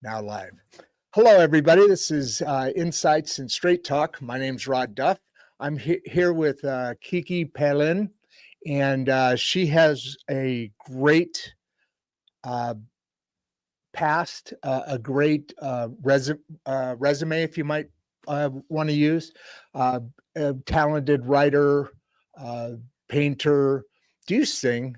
Now live. Hello, everybody. This is Insights and Straight Talk. My name's Rod Duff. I'm here with Kicki Palin, and she has a great uh, past, a great resume, if you might want to use. Uh, a talented writer, uh, painter. Do you sing?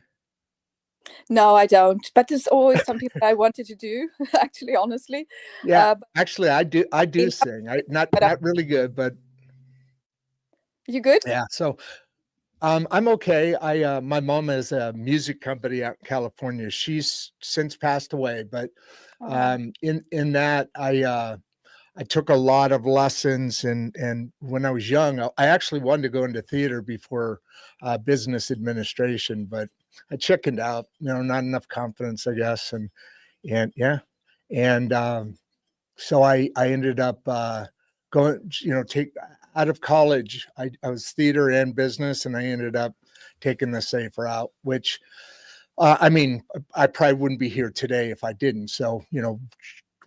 No, I don't. But there's always something that I wanted to do, actually, honestly. Yeah, But actually, I do. I do sing. I not but not really good, but you good? yeah. So I'm okay. My mom has a music company out in California. She's since passed away, but Oh, in that I took a lot of lessons, and when I was young, I actually wanted to go into theater before business administration, but I chickened out. Not enough confidence, I guess, and yeah, and so I ended up going, take out of college. I was theater and business, and I ended up taking the safer route, which I mean, I probably wouldn't be here today if I didn't. So,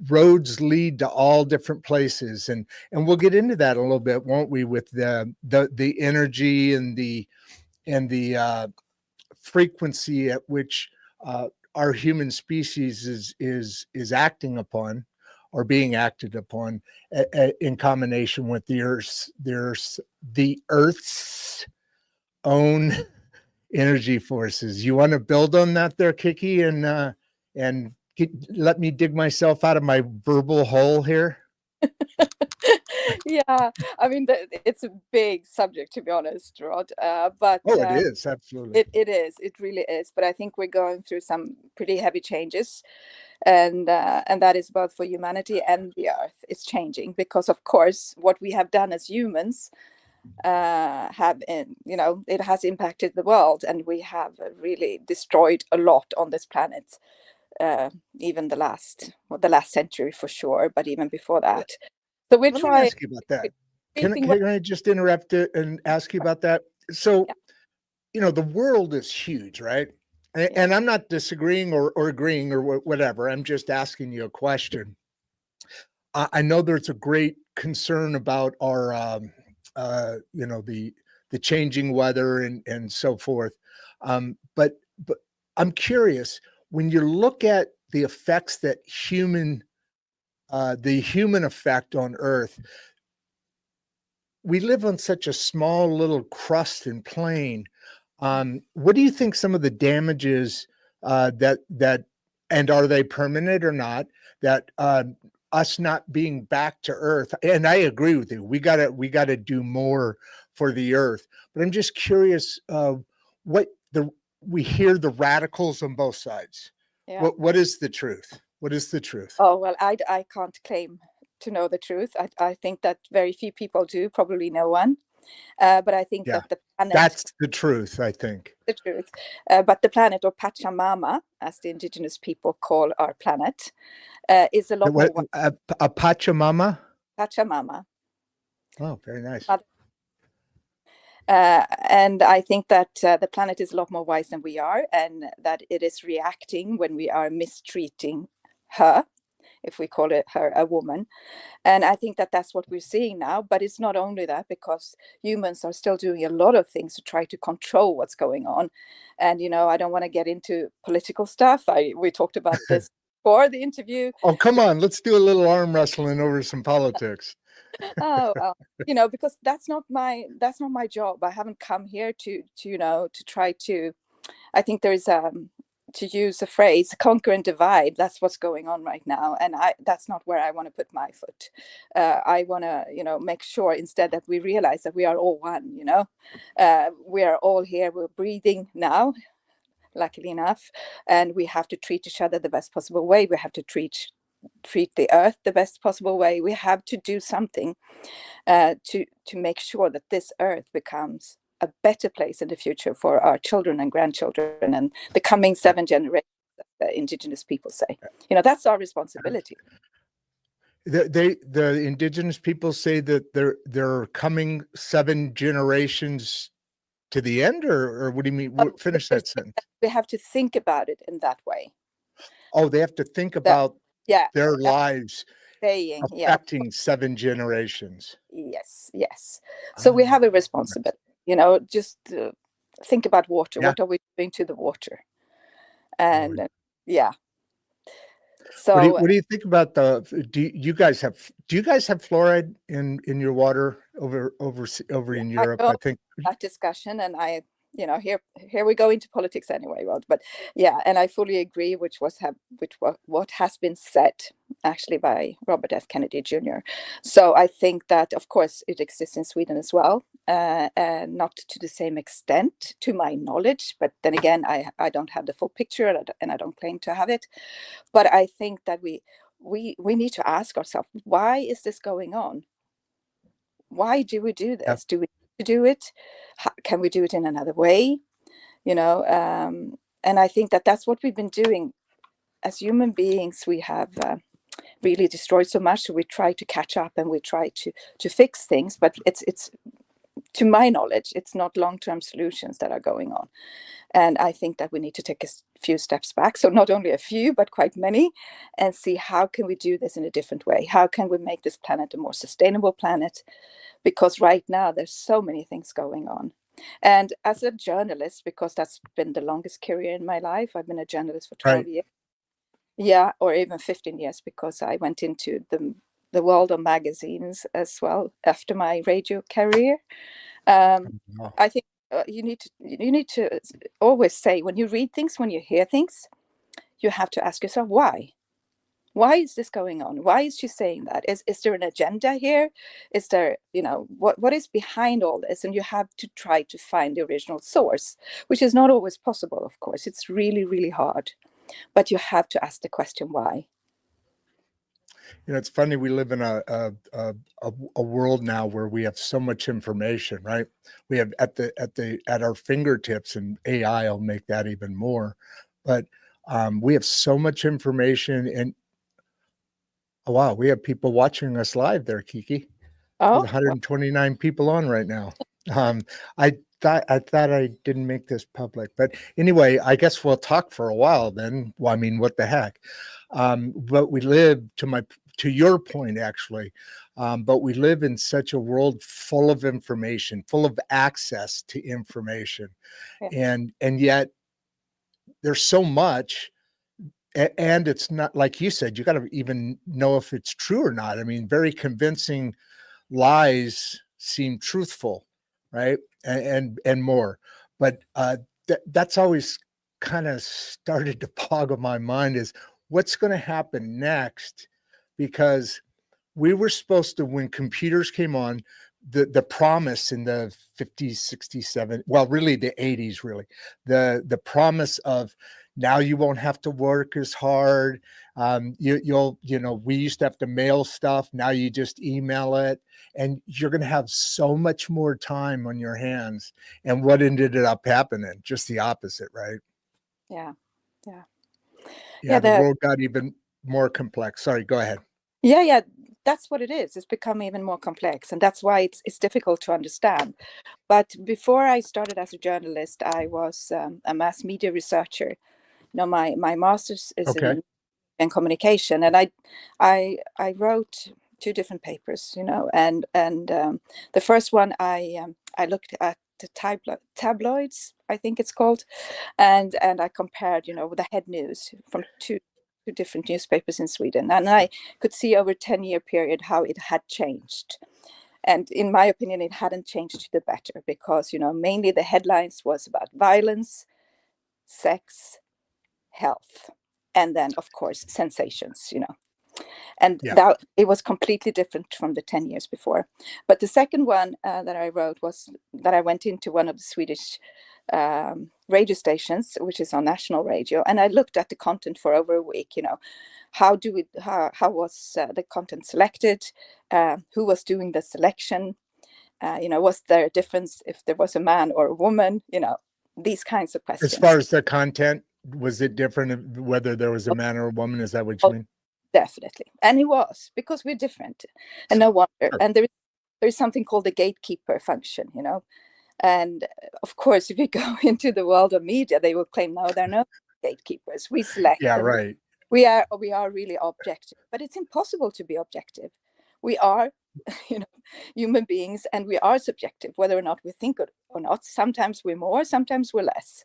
roads lead to all different places, and we'll get into that a little bit, won't we? With the energy and the frequency at which our human species is acting upon or being acted upon in combination with the earth's own energy forces. You want to build on that there, Kicki, and let me dig myself out of my verbal hole here. yeah. I mean, it's a big subject, to be honest, Rod. But Oh, it is absolutely. it is. It really is. But I think we're going through some pretty heavy changes, and that is both for humanity and the Earth. It's changing because, of course, what we have done as humans it has impacted the world, and we have really destroyed a lot on this planet. Even the last century for sure, but even before that. So we're Let me trying ask you about that. Can, creeping. can I just interrupt it and ask you about that? So, Yeah, the world is huge, right? yeah, And I'm not disagreeing or agreeing or whatever. I'm just asking you a question. I know there's a great concern about our, the changing weather and so forth. But I'm curious, when you look at the effects that the human effect on Earth, we live on such a small little crust and plane. What do you think some of the damages that and are they permanent or not? That us not being back to Earth, and I agree with you. We gotta do more for the Earth. But I'm just curious, what the we hear the radicals on both sides. yeah. What is the truth? What is the truth? Oh well, I can't claim to know the truth. I think that very few people do, probably no one. But I think Yeah, that the planet, that's the truth, I think. the truth, but the planet, or Pachamama, as the indigenous people call our planet, is a lot more What a Pachamama? Pachamama. Oh, very nice. Mother. And I think that the planet is a lot more wise than we are, and that it is reacting when we are mistreating her, if we call it her a woman. And I think that that's what we're seeing now. But it's not only that, because humans are still doing a lot of things to try to control what's going on. And I don't want to get into political stuff. We talked about this before the interview. Oh, come on. Let's do a little arm wrestling over some politics. Oh well, because that's not my job. I haven't come here to try to. I think there's to use a phrase, conquer and divide. That's what's going on right now, and that's not where I want to put my foot. I want to make sure instead that we realize that we are all one. We are all here. We're breathing now, luckily enough, and we have to treat each other the best possible way. We have to treat the earth the best possible way. We have to do something to make sure that this earth becomes a better place in the future for our children and grandchildren and the coming Yeah. 7 generations, that indigenous people say. That's our responsibility. The indigenous people say that they're coming 7 generations to the end, or what do you mean? Finish that sentence. We have to think about it in that way. Oh, they have to think That about. Yeah, their lives saying, yeah, affecting 7 generations. yes, yes. So we Oh, have a goodness. responsibility, just think about water. Yeah. What are we doing to the water? Lord. And yeah, What so do you think about do you guys have fluoride in your water over yeah, in I Europe? know I think. that discussion, and here we go into politics anyway, Rod. But yeah, and I fully agree, what has been said actually by Robert F. Kennedy Jr. So I think that of course it exists in Sweden as well, and not to the same extent, to my knowledge. But then again, I don't have the full picture, and I don't claim to have it. But I think that we need to ask ourselves, why is this going on? Why do we do Yeah. this? Do we need to do it? Can we do it in another way? And I think that that's what we've been doing as human beings. We have really destroyed so much, so we try to catch up and we try to fix things. But it's to my knowledge, it's not long-term solutions that are going on. And I think that we need to take a few steps back. So not only a few, but quite many, and see how can we do this in a different way? How can we make this planet a more sustainable planet? Because right now there's so many things going on. And as a journalist, because that's been the longest career in my life, I've been a journalist for 12 Right. years. Yeah, or even 15 years, because I went into the world of magazines as well after my radio career. Wow. I think you need to always say, when you read things, when you hear things, you have to ask yourself why. Why is this going on? Why is she saying that? Is there an agenda here? Is there, what is behind all this? And you have to try to find the original source, which is not always possible, of course. It's really, really hard. But you have to ask the question why. It's funny, we live in a world now where we have so much information, right? We have at our fingertips, and AI will make that even more. But we have so much information, and oh wow, we have people watching us live there, Kiki. There's Oh, well, 129 people on right now. Um, I thought I didn't make this public, but anyway, I guess we'll talk for a while then. Well, I mean, what the heck? But we live to your point, actually. But we live in such a world full of information, full of access to information, yeah. and yet there's so much, and it's not like you said. You got to even know if it's true or not. I mean, very convincing lies seem truthful, right? And more. But that's always kind of started to boggle my mind, is what's going to happen next? Because we were supposed to, when computers came on, the promise in the 50s, 60s, 70s, well, really the 80s, really, the promise of, now you won't have to work as hard. We used to have to mail stuff. Now you just email it, and you're going to have so much more time on your hands. And what ended up happening? Just the opposite, right? Yeah. Yeah. Yeah, Yeah. the world got even more complex. Sorry, go ahead. Yeah. That's what it is. It's become even more complex. And that's why it's difficult to understand. But before I started as a journalist, I was a mass media researcher. My master's is Okay. in communication, and I wrote two different papers, and the first one I looked at the tabloids, I think it's called, and I compared, the head news from two different newspapers in Sweden, and I could see over a 10-year period how it had changed. And in my opinion, it hadn't changed to the better, because mainly the headlines was about violence, sex, health, and then of course sensations, and Yeah. that it was completely different from the 10 years before. But the second one that I wrote was that I went into one of the Swedish radio stations, which is on national radio, and I looked at the content for over a week. How was the content selected, who was doing the selection, was there a difference if there was a man or a woman, these kinds of As far questions. as the content, was it different whether there was a man or a woman? Is that what you Oh, mean? definitely. And it was, because we're different. And no wonder. Sure. And there's something called the gatekeeper function, And of course, if you go into the world of media, they will claim, no, there are no gatekeepers. We select Yeah, and right. we are really objective, but it's impossible to be objective. We are, you know, human beings, and we are subjective, whether or not we think it or not. Sometimes we're more, sometimes we're less,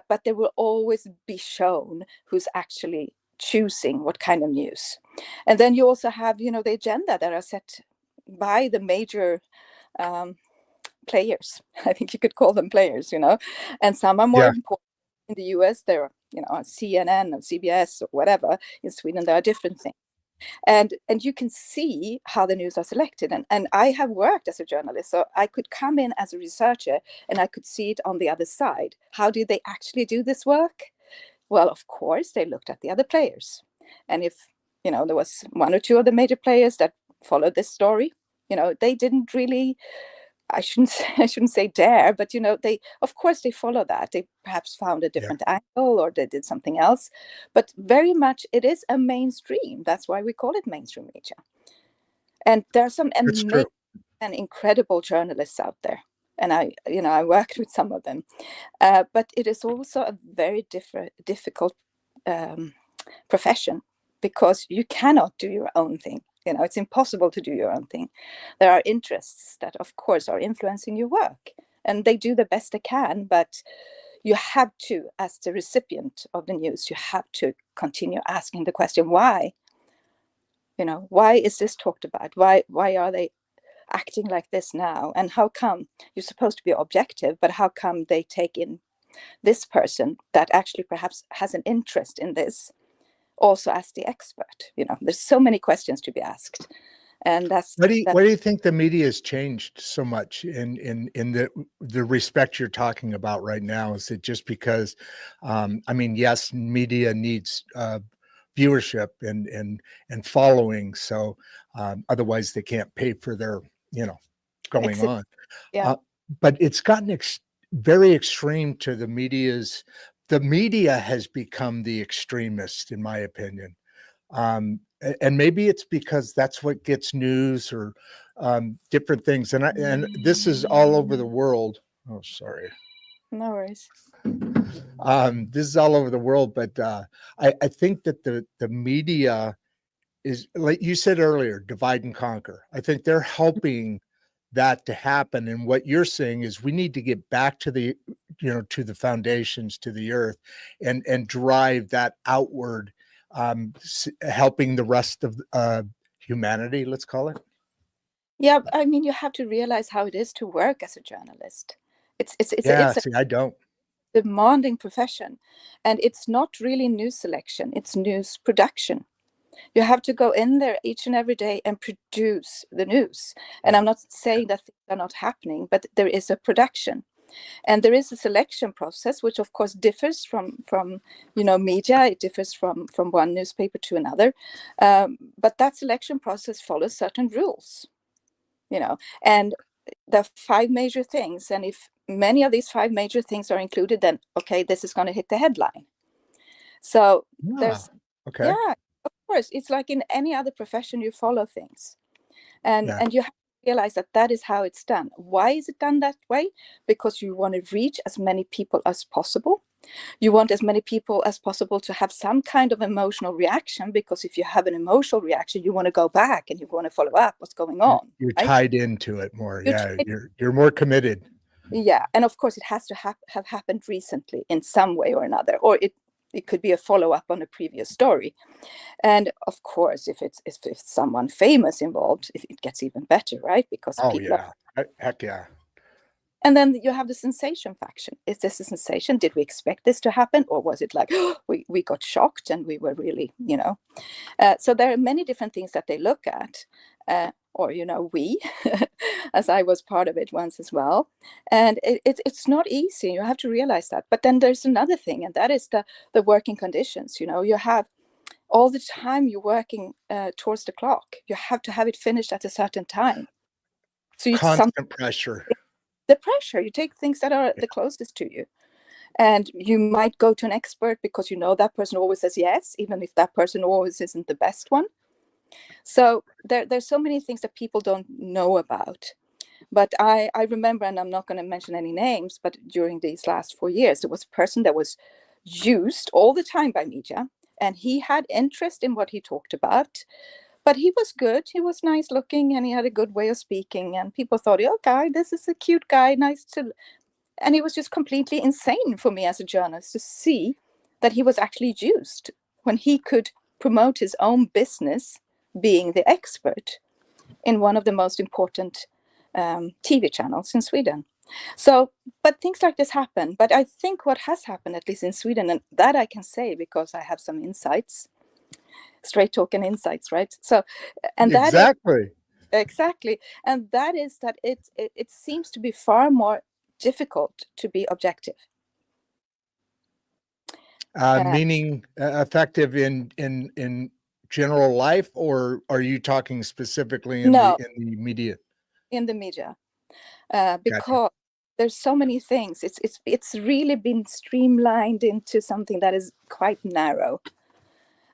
but there will always be shown who's actually choosing what kind of news. And then you also have, you know, the agenda that are set by the major players. I think you could call them players, you know, and some are more Yeah. important. In the US, there are, you know, CNN and CBS or whatever. In Sweden, there are different things. And you can see how the news are selected. And I have worked as a journalist, so I could come in as a researcher and I could see it on the other side. How did they actually do this work? Well, of course, they looked at the other players. And if, you know, there was one or two of the major players that followed this story, you know, they didn't really, I shouldn't say dare, but, you know, they, of course, they follow that. They perhaps found a Yeah. different angle, or they did something else. But very much it is a mainstream. That's why we call it mainstream media. And there are some It's amazing true. and incredible journalists out there. And I worked with some of them. But it is also a very difficult profession, because you cannot do your own thing. You know, it's impossible to do your own thing. There are interests that, of course, are influencing your work, and they do the best they can. But you have to, as the recipient of the news, you have to continue asking the question, why? You know, why is this talked about? Why are they acting like this now? And how come you're supposed to be objective, but how come they take in this person that actually perhaps has an interest in this also as the expert? You know, there's so many questions to be asked. And that's that. Why do you think the media has changed so much in the respect you're talking about right now? Is it just because, I mean, yes, media needs viewership and following, so otherwise they can't pay for their, you know, going Ex- on. yeah. Uh, but it's gotten very extreme to the media has become the extremist, in my opinion. And maybe it's because that's what gets news or different things. And this is all over the world. Oh, sorry. No worries. This is all over the world, but I think that the media is, like you said earlier, divide and conquer. I think they're helping that to happen. And what you're saying is we need to get back to the, you know, to the foundations, to the earth, and drive that outward, helping the rest of humanity, let's call it. Yeah, I mean, you have to realize how it is to work as a journalist. Yeah, It's a see, I don't. demanding profession, and it's not really news selection, it's news production. You have to go in there each and every day and produce the news. And Yeah. I'm not saying that things are not happening, but there is a production, and there is a selection process, which of course differs from you know, media. It differs from one newspaper to another, but that selection process follows certain rules, you know. And there are five major things, and if many of these five major things are included, then okay, this is going to hit the headline. So Yeah. there's, Okay. yeah, of course, it's like in any other profession, you follow things, Yeah. and you have to realize that that is how it's done. Why is it done that way? Because you want to reach as many people as possible. You want as many people as possible to have some kind of emotional reaction, because if you have an emotional reaction, you want to go back and you want to follow up what's going on, You're right? tied into it more. You're Yeah. You're more committed. Yeah, and of course it has to have happened recently in some way or another, or it could be a follow-up on a previous story. And of course, if it's someone famous involved, it gets even better, right? Because Oh people are. yeah. Heck yeah. And then you have the sensation faction. Is this a sensation? Did we expect this to happen, or was it like, oh, we got shocked and we were really, you know? So there are many different things that they look at, or, you know, we, as I was part of it once as well. And it's not easy. You have to realize that. But then there's another thing, and that is the working conditions. You know, you have all the time you're working towards the clock. You have to have it finished at a certain time. So Constant pressure. the pressure, you take things that are the closest to you. And you might go to an expert because you know that person always says yes, even if that person always isn't the best one. So there's so many things that people don't know about. But I remember, and I'm not going to mention any names, but during these last 4 years, there was a person that was used all the time by media, and he had interest in what he talked about. But he was good. He was nice looking, and he had a good way of speaking. And people thought, okay, this is a cute guy, nice to. And it was just completely insane for me as a journalist to see that he was actually used when he could promote his own business, being the expert in one of the most important TV channels in Sweden. So, but things like this happen. But I think what has happened, at least in Sweden, and that I can say because I have some insights, straight talk and insights, right? So, and that is Exactly. exactly, and that is that it seems to be far more difficult to be objective. Meaning effective in general life, or are you talking specifically in No, the media? in the media, Gotcha. because there's so many things. It's really been streamlined into something that is quite narrow.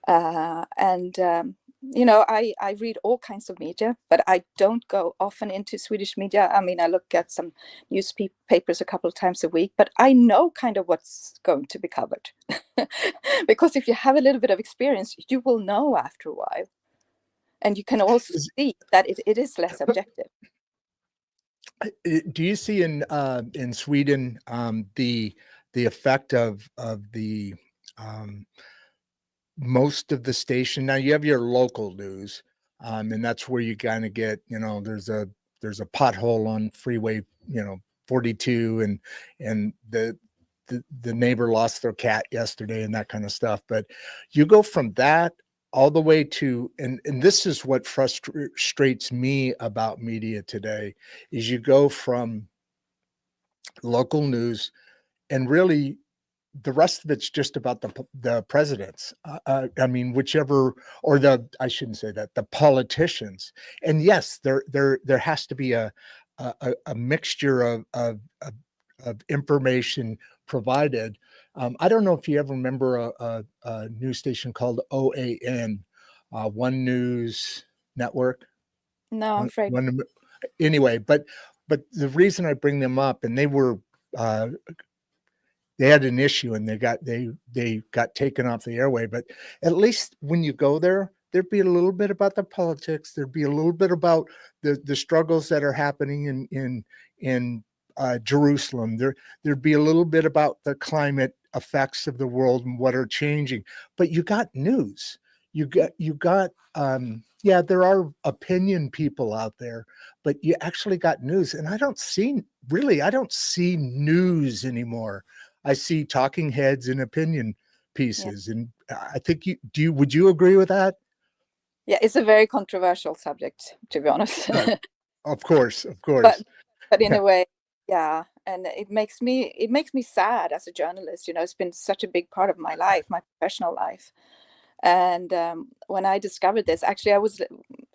And I read all kinds of media, but I don't go often into Swedish media. I mean, I look at some newspapers a couple of times a week, but I know kind of what's going to be covered. Because if you have a little bit of experience, you will know after a while. And you can also see that it is less objective. Do you see in Sweden the effect of the most of the station? Now you have your local news, and that's where you kind of get, there's a pothole on freeway, 42, and the neighbor lost their cat yesterday and that kind of stuff. But you go from that all the way to, and this is what frustrates me about media today, is you go from local news, and really the rest of it's just about the presidents. I mean, whichever, or I shouldn't say that, the politicians. And yes, there has to be a mixture of information provided. I don't know if you ever remember a news station called OAN, One News Network. No, I'm afraid. Anyway, but the reason I bring them up, and uh, they had an issue and they got taken off the airway. But at least when you go there, there'd be a little bit about the politics. There'd be a little bit about the struggles that are happening in Jerusalem. There'd be a little bit about the climate effects of the world and what are changing. But you got news. You got yeah, there are opinion people out there, but you actually got news. And I don't see news anymore. I see talking heads and opinion Yeah. pieces. And I think would you agree with that? Yeah, it's a very controversial subject, to be honest. Of course, of but course. but in a way, yeah, and it makes me sad as a journalist. It's been such a big part of my life, my professional life. And when I discovered this, actually, I was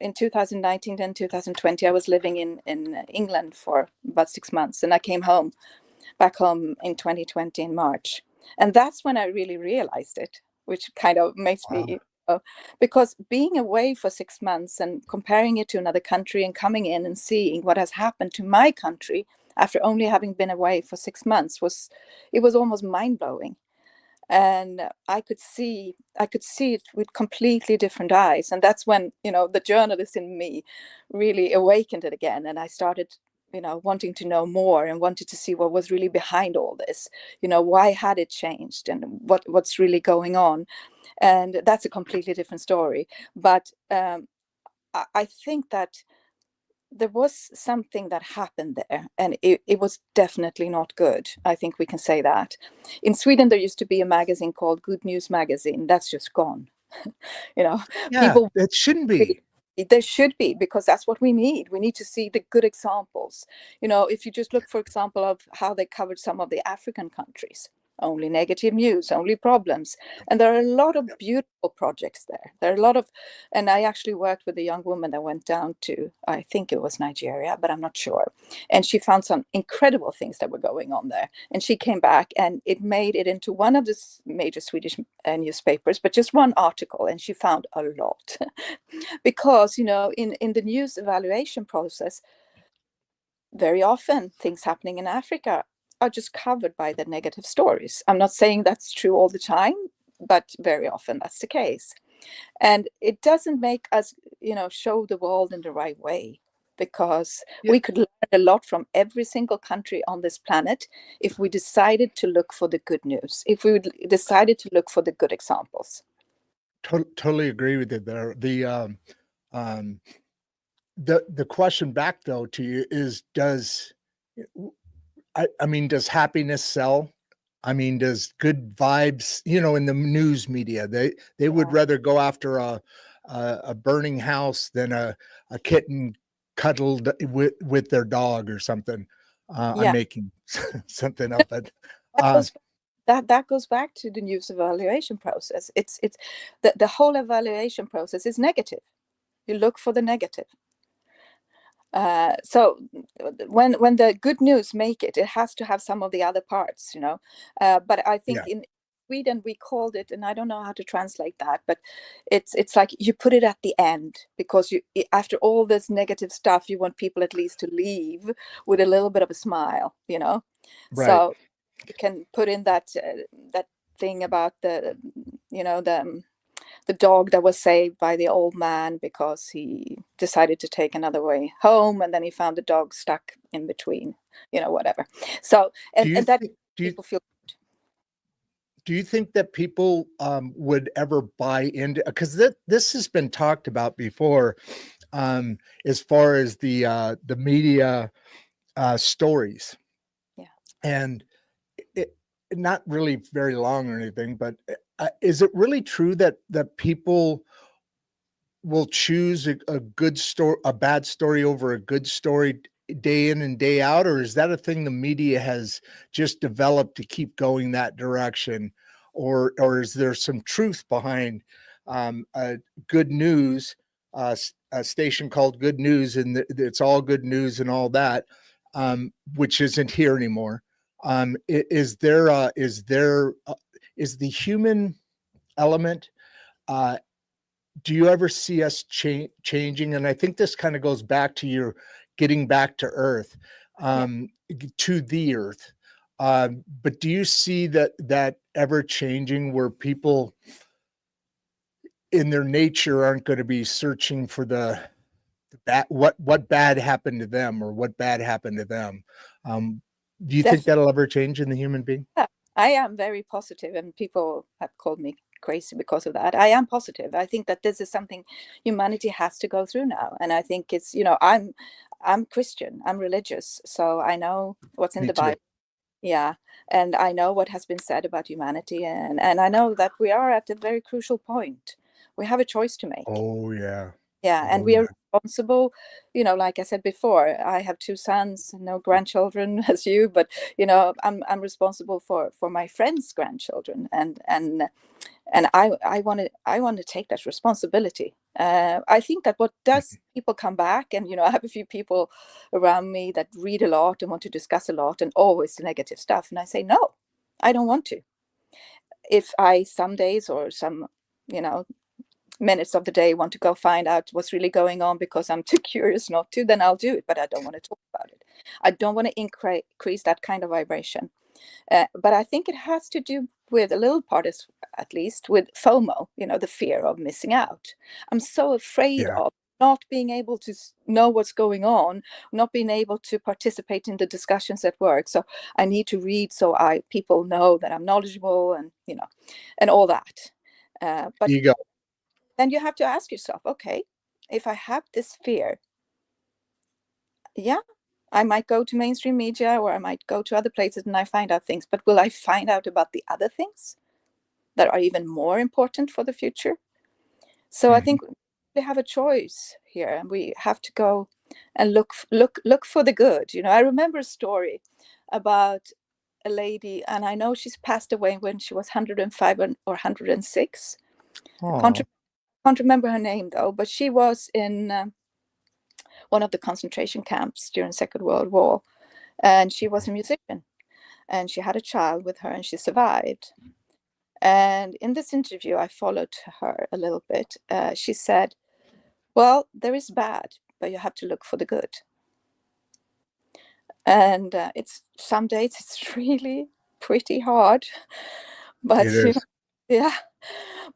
in 2019 and 2020. I was living in England for about 6 months, and I came back home in 2020 in March, and that's when I really realized it, which kind of makes Wow. me. Because being away for 6 months and comparing it to another country and coming in and seeing what has happened to my country after only having been away for 6 months was almost mind-blowing. And I could see it with completely different eyes, and that's when the journalist in me really awakened it again, and I started wanting to know more and wanted to see what was really behind all this. Why had it changed, and what's really going on. And that's a completely different story. But I think that there was something that happened there, and it was definitely not good. I think we can say that. In Sweden, there used to be a magazine called Good News Magazine. That's just gone. you know Yeah, people it shouldn't be. there should be, because that's what we need. We need to see the good examples. If you just look, for example, of how they covered some of the African countries, only negative news, only problems. And there are a lot of beautiful projects there. There are a lot of, and I actually worked with a young woman that went down to, I think it was Nigeria, but I'm not sure. And she found some incredible things that were going on there. And she came back, and it made it into one of the major Swedish newspapers, but just one article, and she found a lot. Because in the news evaluation process, very often things happening in Africa are just covered by the negative stories. I'm not saying that's true all the time, but very often that's the case. And it doesn't make us, show the world in the right way, because Yeah, we could learn a lot from every single country on this planet if we decided to look for the good news, if we decided to look for the good examples. totally agree with you there. Um, the question back though to you is, I mean, does happiness sell? I mean, does good vibes, in the news media, they would Yeah. rather go after a burning house than a kitten cuddled with their dog or something. I'm Yeah. making something up, but That uh, goes that goes back to the news evaluation process. It's the whole evaluation process is negative. You look for the negative. So when the good news make it, it has to have some of the other parts, But I think yeah, in Sweden we called it, and I don't know how to translate that, but it's like you put it at the end, because after all this negative stuff, you want people at least to leave with a little bit of a smile. right. So you can put in that thing about the dog that was saved by the old man because he decided to take another way home, and then he found the dog stuck in between, whatever. So Do you and that think do you people feel do you think that people would ever buy into, because this has been talked about before, as far as the media stories, yeah. and it not really very long or anything, but is it really true that people will choose a good story, a bad story over a good story day in and day out, or is that a thing the media has just developed to keep going that direction, or is there some truth behind good news, a station called Good News, and it's all good news and all that, which isn't here anymore? Is the human element, uh, do you ever see us changing? And I think this kind of goes back to your getting back to earth, Yeah. to the earth. But do you see that ever changing, where people in their nature aren't going to be searching for the bad, what bad happened to them, or what bad happened to them? Do you think Definitely. that'll ever change in the human being? I am very positive, and people have called me crazy because of that. I am positive. I think that this is something humanity has to go through now, and I think it's, I'm Christian, I'm religious, so I know what's in Me the too. Bible. Yeah, and I know what has been said about humanity, and I know that we are at a very crucial point. We have a choice to make. Oh yeah. Yeah, and Oh we are yeah. responsible, like I said before, I have two sons, no grandchildren as you, but I'm responsible for my friends' grandchildren, and I want to take that responsibility. I think that what does people come back, and I have a few people around me that read a lot and want to discuss a lot, and always the negative stuff, and I say no, I don't want to. If I some days or some you know minutes of the day want to go find out what's really going on because I'm too curious not to, then I'll do it, but I don't want to talk about it. I don't want to increase that kind of vibration. But I think it has to do with a little part, at least, with FOMO, the fear of missing out. I'm so afraid Yeah. of not being able to know what's going on, not being able to participate in the discussions at work. So I need to read so people know that I'm knowledgeable, and all that. But Ego. then you have to ask yourself, okay, if I have this fear, yeah, I might go to mainstream media, or I might go to other places and I find out things, but will I find out about the other things that are even more important for the future? So I Mhm. think we have a choice here, and we have to go and look for the good. I remember a story about a lady, and I know she's passed away when she was 105 or 106. I can't, Oh, can't remember her name though, but she was in one of the concentration camps during Second World War, and she was a musician, and she had a child with her, and she survived. And in this interview, I followed her a little bit. She said, "Well, there is bad, but you have to look for the good." And it's some days it's really pretty hard, it but is. Yeah,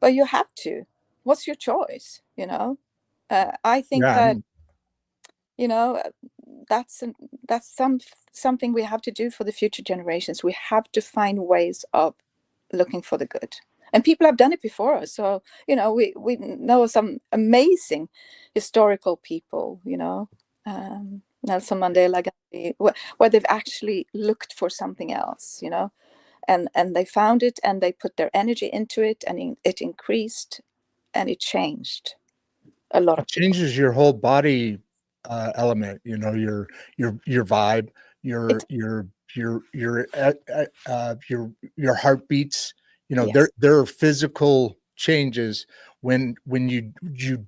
but you have to. What's your choice? I think Yeah, that, you know uh, that's an, that's something we have to do for the future generations. We have to find ways of looking for the good, and people have done it before us. So we know some amazing historical people, Nelson Mandela, Gandhi, where they've actually looked for something else, and they found it, and they put their energy into it, and it increased, and it changed a lot it of people. changes your whole body element. You know, your vibe, your It your your your your heartbeats. You know, Yes. there are physical changes when you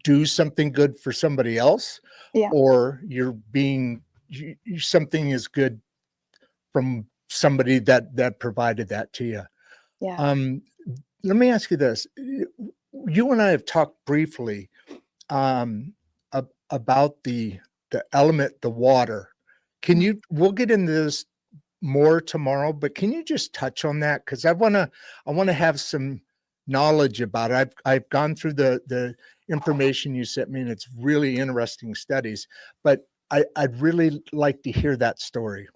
do something good for somebody else, Yeah. or something is good from somebody that provided that to you. Yeah. Um, Let me ask you this: you and I have talked briefly um, about the element, the water. Can Mm. you? We'll get into this more tomorrow, but can you just touch on that? Because I want to have some knowledge about it. I've gone through the information you sent me, and it's really interesting studies. But I'd really like to hear that story.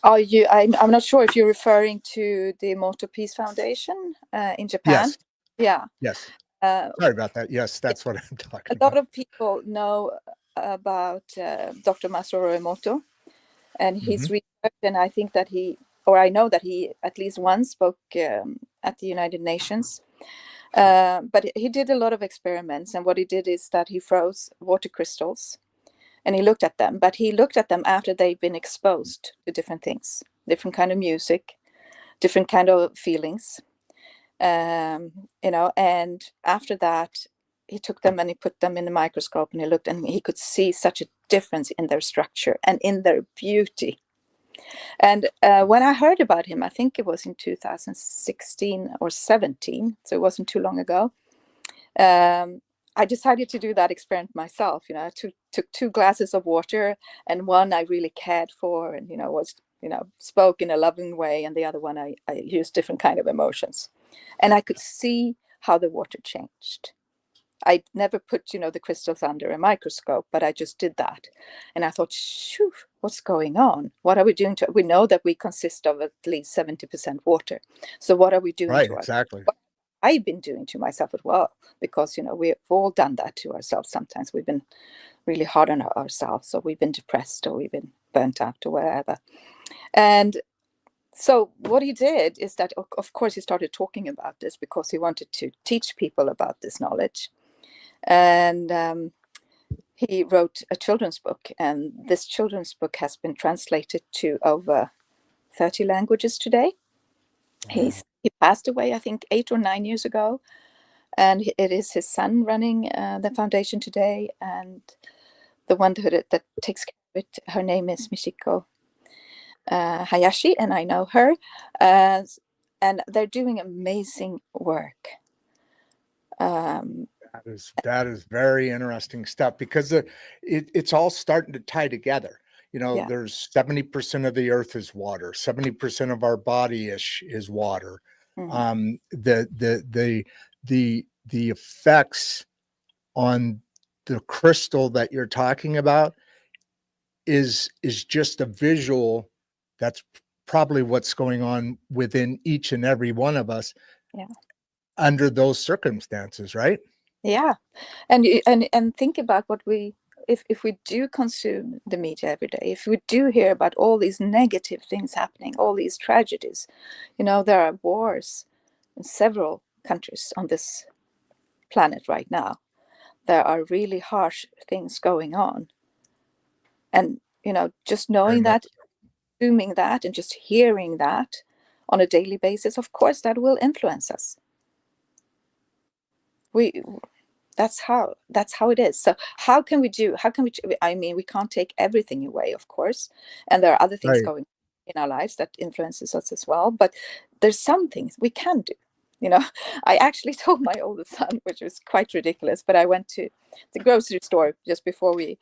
I'm not sure if you're referring to the Moto Peace Foundation in Japan. Yes, Yeah. yes. Uh, Sorry about that. Yes, yeah, that's what I'm a talking lot about. of people know about Dr. Masaru Emoto and Hmm. his research, and I think that I know that he at least once spoke at the United Nations. But he did a lot of experiments, and what he did is that he froze water crystals and he looked at them, but he looked at them after they've been exposed to different things, different kind of music, different kind of feelings, and after that he took them and he put them in the microscope, and he looked, and he could see such a difference in their structure and in their beauty. And when I heard about him, I think it was in 2016 or 17, so it wasn't too long ago. um, I decided to do that experiment myself. I took 2 glasses of water, and one I really cared for, and was spoke in a loving way, and the other one I used different kind of emotions, and I could see how the water changed. I never put the crystals under a microscope, but I just did that, and I thought, shoo, what's going on? What are we doing to? We know that we consist of at least 70% water, so what are we doing Right, to our? exactly. I've been doing to myself as well, because we've all done that to ourselves. Sometimes we've been really hard on ourselves, or we've been depressed, or we've been burnt out, or whatever. And so what he did is that, of course, he started talking about this because he wanted to teach people about this knowledge. And he wrote a children's book, and this children's book has been translated to over 30 languages today. Wow. He passed away, I think, 8 or 9 years ago, and it is his son running the foundation today, and the one that takes care of it, her name is Michiko Hayashi, and I know her, and they're doing amazing work. um, That is very interesting stuff because it's all starting to tie together. You know, yeah. there's 70% of the earth is water, 70% of our body is water. Mhm. The effects on the crystal that you're talking about is just a visual. That's probably what's going on within each and every one of us Yeah. under those circumstances, right? Yeah. And think about what we, if we do consume the media every day, if we do hear about all these negative things happening, all these tragedies, there are wars in several countries on this planet right now. There are really harsh things going on, and just Very knowing much. that, assuming that, and just hearing that on a daily basis, of course that will influence us. We that's how that's how it is. So how can we I mean, we can't take everything away, of course, and there are other things Right. going in our lives that influences us as well, but there's some things we can do. you know I actually told my oldest son, which was quite ridiculous, but I went to the grocery store just before we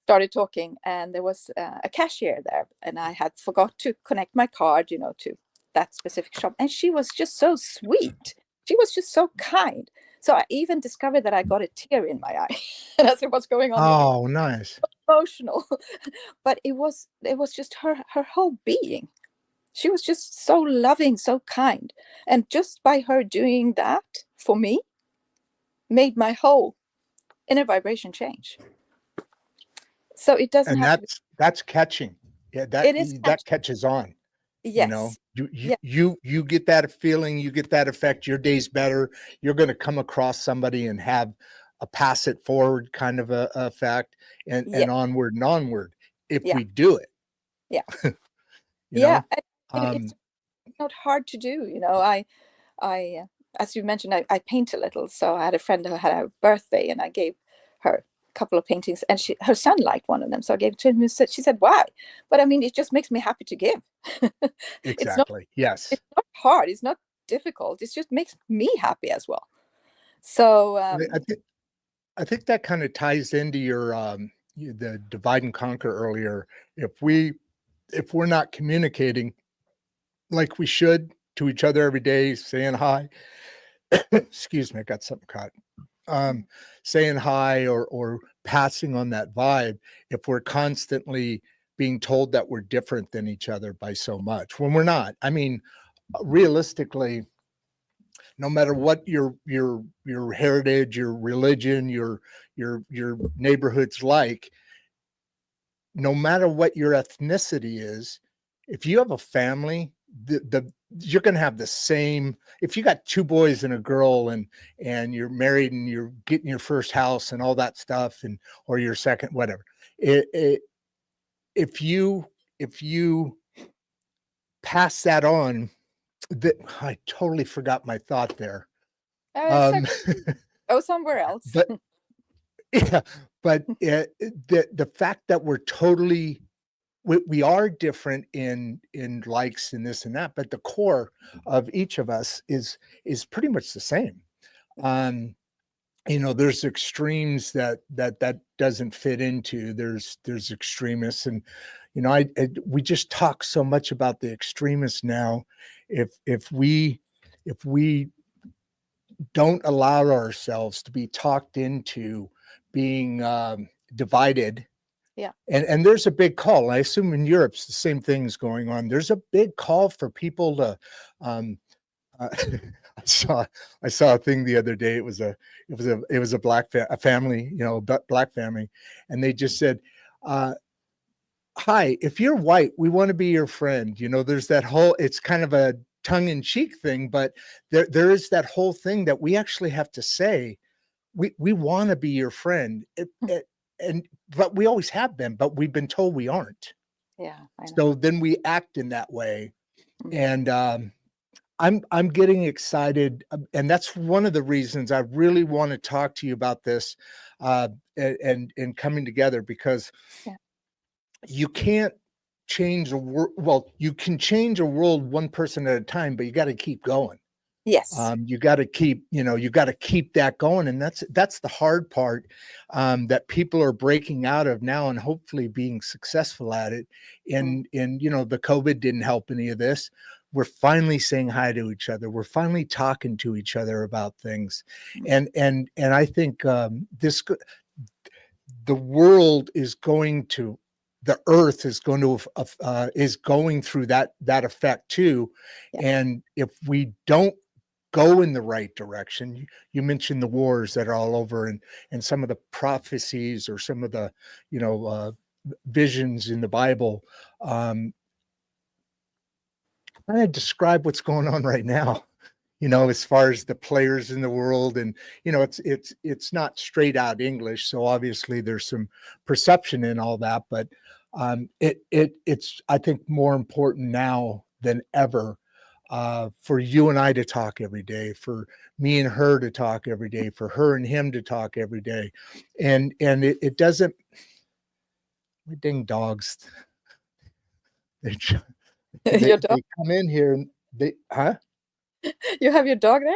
started talking, and there was a cashier there, and I had forgot to connect my card, to that specific shop, and she was just so sweet. She was just so kind. So I even discovered that I got a tear in my eye. And I said, "What's going on here?" Oh, nice. Emotional, but it was just her whole being. She was just so loving, so kind, and just by her doing that for me, made my whole inner vibration change. So it doesn't And have to be. that's catching. Yeah, It is that catch. catches on. You know, Yes. you Yeah. you you get that feeling, you get that effect, your day's better. You're going to come across somebody and have a pass it forward kind of a effect, Yeah. and onward and onward if Yeah. we do it, Yeah. you Yeah. know. And it's Um, not hard to do. I, as you mentioned, I paint a little. So I had a friend who had a birthday, and I gave her a couple of paintings, and her son liked one of them. So I gave it to him. She said, "Why?" But I mean, it just makes me happy to give. it's not. exactly. Yes. It's not hard. It's not difficult. It just makes me happy as well. So I think that kind of ties into your the divide and conquer earlier. If we're not communicating like we should to each other every day, saying hi, excuse me, I got something caught. Um, saying hi or passing on that vibe, if we're constantly being told that we're different than each other by so much when we're not. I mean, realistically, no matter what your heritage, your religion, your neighborhood's like, no matter what your ethnicity is, if you have a family, the you're going to have the same. If you got two boys and a girl, and you're married and you're getting your first house and all that stuff, and or your second, whatever, it if you if you pass that on, that I totally forgot my thought there. it's Um, okay. Go somewhere else. but yeah, but the fact that we're totally we are different in likes and this and that, but the core of each of us is pretty much the same. Um, there's extremes that doesn't fit into. There's extremists, and we just talk so much about the extremists now. If we don't allow ourselves to be talked into being divided. Yeah. And there's a big call. I assume in Europe's the same thing's going on. There's a big call for people to. Um, uh, I saw a thing the other day. It was a a family, black family, and they just said, "Hi, if you're white, we want to be your friend." There's that whole. It's kind of a tongue-in-cheek thing, but there is that whole thing that we actually have to say. We want to be your friend. And but we always have been, but we've been told we aren't. Yeah, I know. So then we act in that way, Mm. and I'm getting excited, and that's one of the reasons I really want to talk to you about this, and coming together, because Yeah. you can't change a world. Well, you can change a world one person at a time, but you got to keep going. Yes. You got to keep that going, and that's the hard part, that people are breaking out of now, and hopefully being successful at it. Mm. And the COVID didn't help any of this. We're finally saying hi to each other. We're finally talking to each other about things, and I think the world is going to. The earth is going to is going through that effect too, Yeah. and if we don't go in the right direction. You mentioned the wars that are all over, and some of the prophecies, or some of the visions in the Bible. Kind of describe what's going on right now. As far as the players in the world, and it's not straight out English, so obviously there's some perception in all that, but it's I think more important now than ever, for you and I to talk every day, for me and her to talk every day, for her and him to talk every day, and it doesn't. My dang dogs, they they Your dog? they come in here and huh? You have your dog there?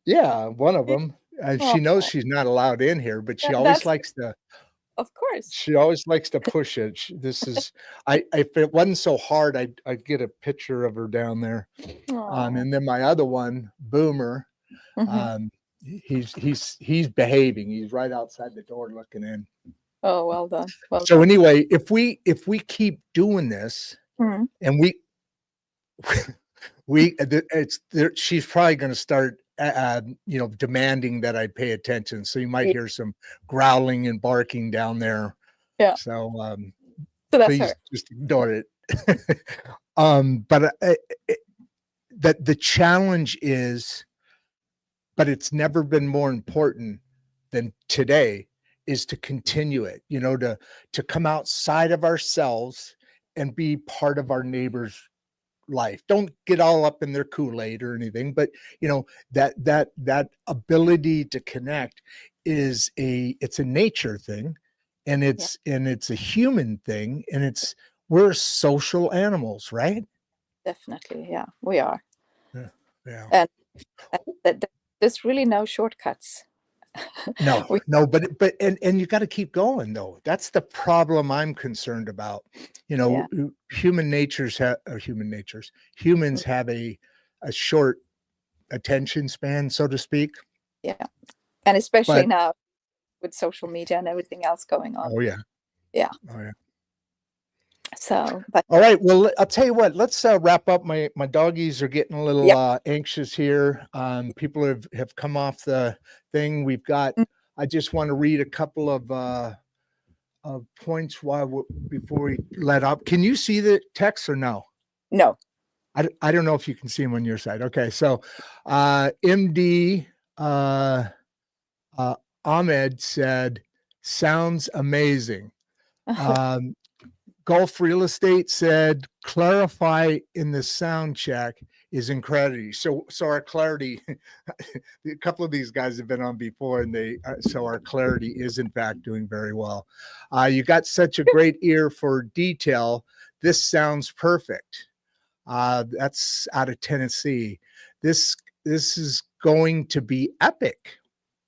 Yeah, one of Yeah. them. She knows Oh, she's not allowed in here, but she always that's likes to. of course. She always likes to push it. This is, if it wasn't so hard, I'd get a picture of her down there. Oh. And then my other one, Boomer, Hmm. he's behaving. He's right outside the door looking in. Oh, well done. Well So done. anyway, if we keep doing this, Mhm. and it's there, she's probably going to start demanding that I pay attention. So you might hear some growling and barking down there. Yeah. So So that's please her. just ignore it. But that the challenge is, but it's never been more important than today, is to continue it, to come outside of ourselves and be part of our neighbor's life. Don't get all up in their Kool-Aid or anything, but that ability to connect it's a nature thing, and Yeah, it's a human thing, and we're social animals, right? definitely. Yeah, we are. Yeah. Yeah. And, there's really no shortcuts. No, We, no, but you got to keep going though. That's the problem I'm concerned about. yeah, Humans have a short attention span, so to speak. yeah. And especially But now with social media and everything else going on. oh yeah, Yeah. oh yeah. So, but All right. Well, I'll tell you what. Let's wrap up. My doggies are getting a little yeah. anxious here. People have come off the thing. We've got. Mm. I just want to read a couple of points before we let up. Can you see the text or no? No. I don't know if you can see them on your side. Okay, so MD Ahmed said, "Sounds amazing." Um, Gulf Real Estate said, "Clarify in the sound check is incredible." So our clarity, a couple of these guys have been on before, and so our clarity is in fact doing very well. You got such a great ear for detail. This sounds perfect. That's out of Tennessee. This is going to be epic.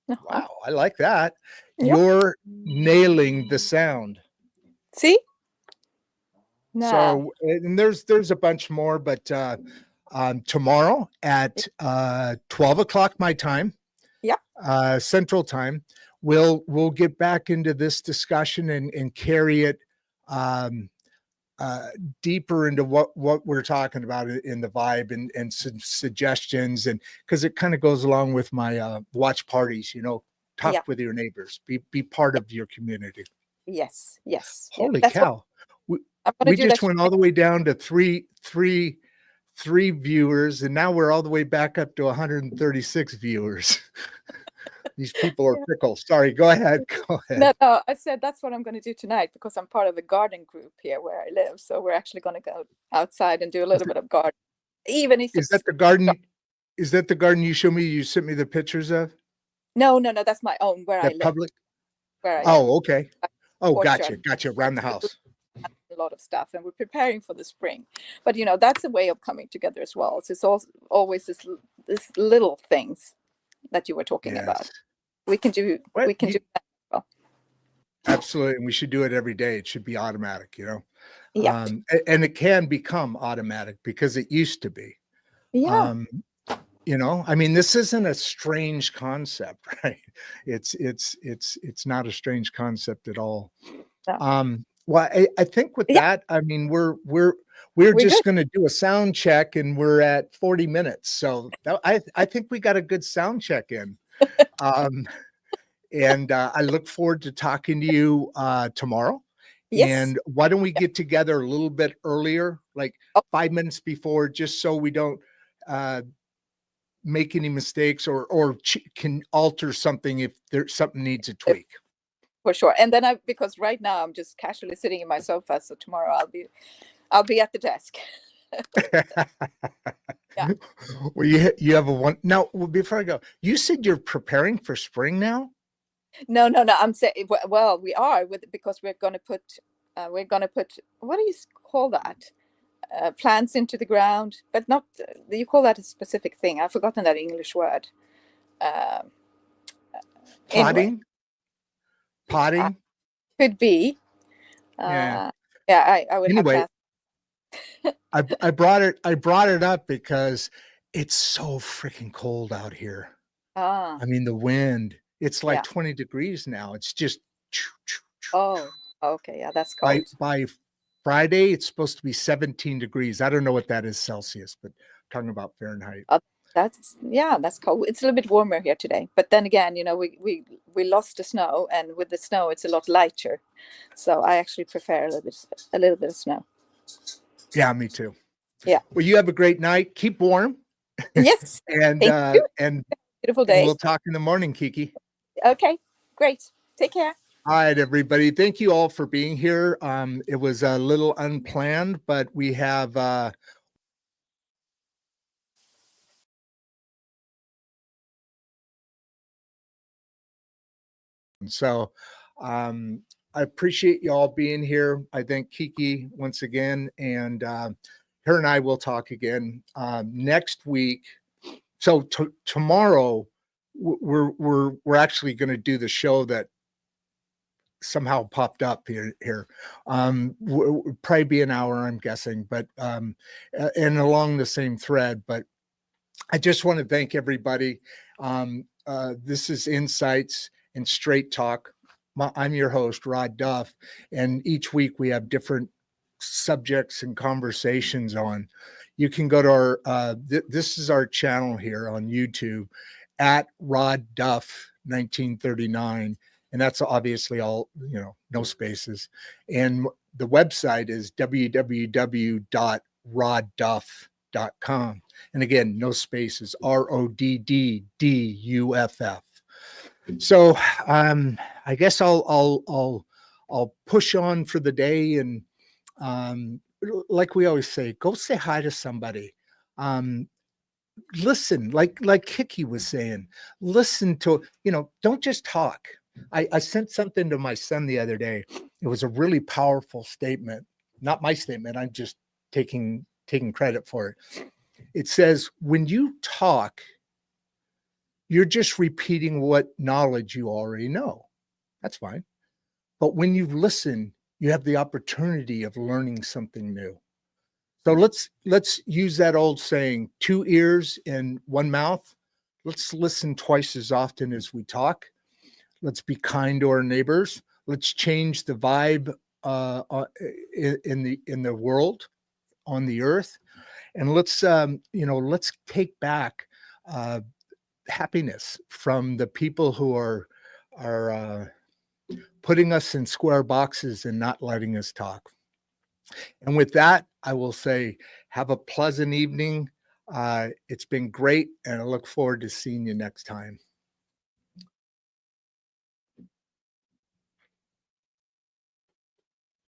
Uh-huh. Wow, I like that. Yeah. You're nailing the sound. See? Nah. So, and there's a bunch more, but tomorrow at 12 o'clock my time, Yeah. Central Time, we'll get back into this discussion and carry it deeper into what we're talking about in the vibe and some suggestions, and because it kind of goes along with my watch parties, talk Yeah. with your neighbors, be part Yeah. of your community. Yes. Yes. Yeah. Holy That's what cow. We, I'm gonna we do just that. went all the way down to three viewers, and now we're all the way back up to 136 viewers. These people are Yeah. fickle. Sorry, go ahead. Go ahead. No, I said that's what I'm going to do tonight because I'm part of a garden group here where I live. So we're actually going to go outside and do a little bit of garden, even if Is it's that the garden? Is that the garden you showed me? You sent me the pictures of no. That's my own where I that live. public? Where I live, Oh, okay. Oh, orchard, gotcha. Around the house. a lot of stuff, and we're preparing for the spring. But that's a way of coming together as well. So it's also always this little things that you were talking about. Yes. We can do What? that as well. Absolutely. And we should do it every day. It should be automatic, Yep. And it can become automatic because it used to be. Yeah. I mean, this isn't a strange concept, right? It's not a strange concept at all. No. Well, I think with Yeah. that, I mean, we're We're just good. going to do a sound check, and we're at 40 minutes. So I think we got a good sound check in. And I look forward to talking to you tomorrow. Yes. And why don't we get together a little bit earlier, like Oh, 5 minutes before, just so we don't make any mistakes or can alter something if there's something needs a tweak. for sure. And then because right now I'm just casually sitting in my sofa. So tomorrow I'll be at the desk. Yeah. Well, you have a one now. Well, before I go, you said you're preparing for spring now. No. I'm saying, well, we are because we're going to put what do you call that? Plants into the ground, but not. You call that a specific thing? I've forgotten that English word. Um, anyway, Potting. Could be. Yeah. Yeah, I would have to Anyway, ask. I brought it up because it's so freaking cold out here. Ah, I mean, the wind, it's like yeah. 20 degrees now. It's just Oh, okay. Yeah, that's by cold. Friday, it's supposed to be 17 degrees. I don't know what that is Celsius, but talking about Fahrenheit. That's yeah, that's cold. It's a little bit warmer here today, but then again, we lost the snow, and with the snow, it's a lot lighter. So I actually prefer a little bit of snow. Yeah, me too. Yeah. Well, you have a great night. Keep warm, Yes. and Thank you. Beautiful and day. we'll talk in the morning, Kiki. Okay. Great. Take care. All right, everybody. Thank you all for being here. It was a little unplanned, but we have so I appreciate you all being here. I thank Kiki once again, and her and I will talk again next week. So tomorrow we're actually going to do the show that somehow popped up here. Probably be an hour, I'm guessing, but and along the same thread. But I just want to thank everybody. This is Insights and Straight Talk. I'm your host, Rod Duff, and each week we have different subjects and conversations on. You can go to our this is our channel here on YouTube at Rod Duff 1939, and that's obviously all, no spaces. And the website is www.rodduff.com. And again, no spaces, RODDDUFF. So I guess I'll push on for the day, and like we always say, go say hi to somebody. Listen, like Kicki was saying, listen to, don't just talk. I sent something to my son the other day. It was a really powerful statement. Not my statement. I'm just taking credit for it. It says, when you talk, you're just repeating what knowledge you already know. That's fine. But when you listen, you have the opportunity of learning something new. So let's use that old saying, two ears and one mouth. Let's listen twice as often as we talk. Let's be kind to our neighbors. Let's change the vibe in the world, on the earth, and let's take back happiness from the people who are putting us in square boxes and not letting us talk. And with that, I will say, have a pleasant evening. It's been great, and I look forward to seeing you next time.